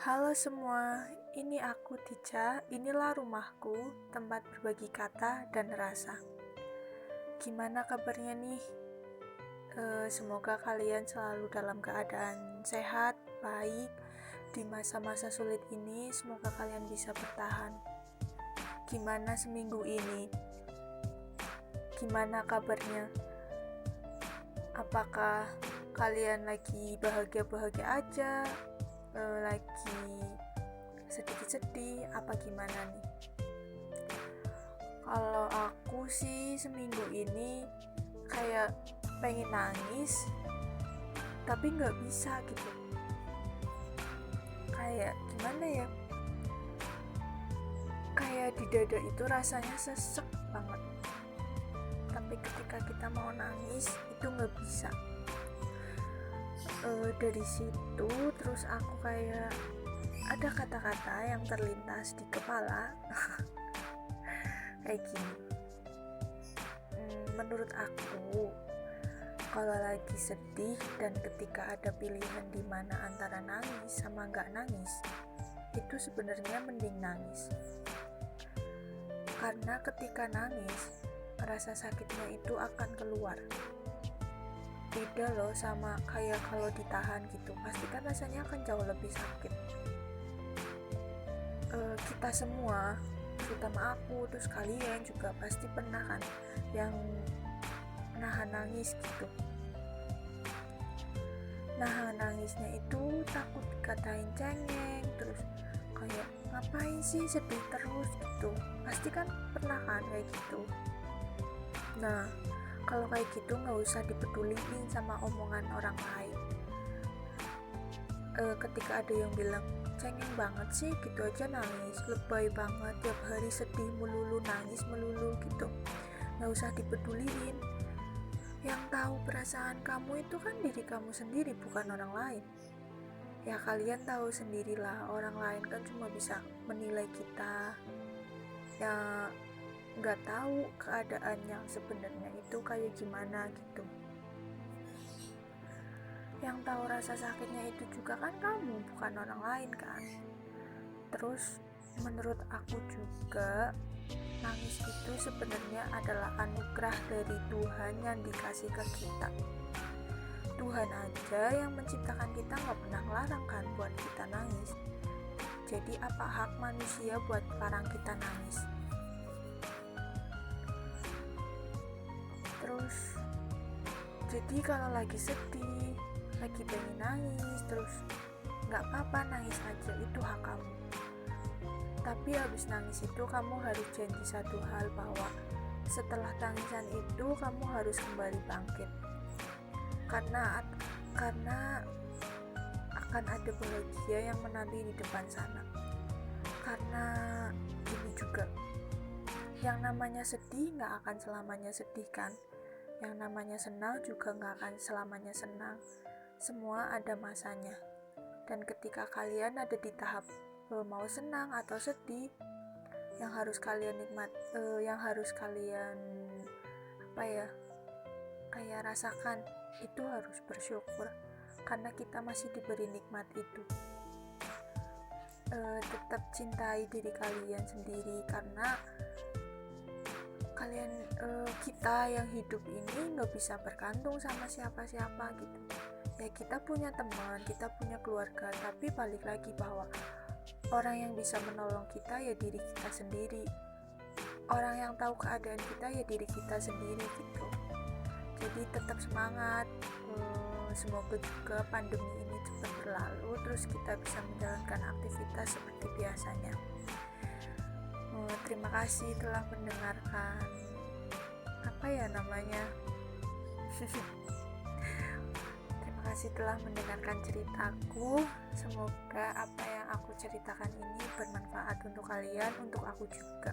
Halo semua, ini aku Tica, inilah rumahku, tempat berbagi kata dan rasa. Gimana kabarnya nih? Semoga kalian selalu dalam keadaan sehat, baik. Di masa-masa sulit ini, semoga kalian bisa bertahan. Gimana seminggu ini? Gimana kabarnya? Apakah kalian lagi bahagia-bahagia aja? Lagi sedih-sedih apa gimana nih? Kalau aku sih seminggu ini kayak pengen nangis tapi nggak bisa gitu. Kayak gimana ya? Kayak di dada itu rasanya sesek banget. Tapi ketika kita mau nangis itu nggak bisa. Dari situ terus aku kayak ada kata-kata yang terlintas di kepala kayak gini. Menurut aku, kalau lagi sedih dan ketika ada pilihan di mana antara nangis sama nggak nangis, itu sebenarnya mending nangis. Karena ketika nangis, rasa sakitnya itu akan keluar. Beda loh sama kayak kalau ditahan gitu, pasti kan rasanya akan jauh lebih sakit. Kita semua, terutama aku, terus kalian juga pasti pernah kan yang nahan nangis gitu. Nahan nangisnya itu takut dikatain cengeng, terus kayak ngapain sih sedih terus gitu. Pasti kan pernah kan kayak gitu. Nah, kalau kayak gitu nggak usah dipeduliin sama omongan orang lain. Ketika ada yang bilang cengeng banget sih gitu aja nangis, lebay banget tiap hari sedih melulu, nangis melulu gitu, nggak usah dipeduliin. Yang tahu perasaan kamu itu kan diri kamu sendiri, bukan orang lain. Ya kalian tahu sendirilah, orang lain kan cuma bisa menilai kita, ya nggak tahu keadaan yang sebenarnya itu kayak gimana gitu. Yang tahu rasa sakitnya itu juga kan kamu, bukan orang lain kan. Terus menurut aku juga nangis itu sebenarnya adalah anugerah dari Tuhan yang dikasih ke kita. Tuhan aja yang menciptakan kita gak pernah ngelarang kan buat kita nangis. Jadi apa hak manusia buat larang kita nangis? Terus jadi kalau lagi sedih, lagi pengen nangis, terus gak apa-apa nangis aja, itu hak kamu. Tapi habis nangis itu kamu harus janji satu hal, bahwa setelah tangisan itu kamu harus kembali bangkit. Karena akan ada bahagia yang menanti di depan sana. Karena ini juga, yang namanya sedih gak akan selamanya sedih kan. Yang namanya senang juga gak akan selamanya senang. Semua ada masanya. Dan ketika kalian ada di tahap mau senang atau sedih, yang harus kalian yang harus kalian kayak rasakan itu harus bersyukur, karena kita masih diberi nikmat itu. Tetap cintai diri kalian sendiri, karena kita yang hidup ini nggak bisa bergantung sama siapa-siapa gitu. Ya kita punya teman, kita punya keluarga, tapi balik lagi bahwa orang yang bisa menolong kita ya diri kita sendiri. Orang yang tahu keadaan kita ya diri kita sendiri gitu. Jadi tetap semangat. Semoga juga pandemi ini cepat berlalu, terus kita bisa menjalankan aktivitas seperti biasanya. Terima kasih telah mendengarkan terima kasih telah mendengarkan ceritaku. Semoga apa yang aku ceritakan ini bermanfaat untuk kalian, untuk aku juga.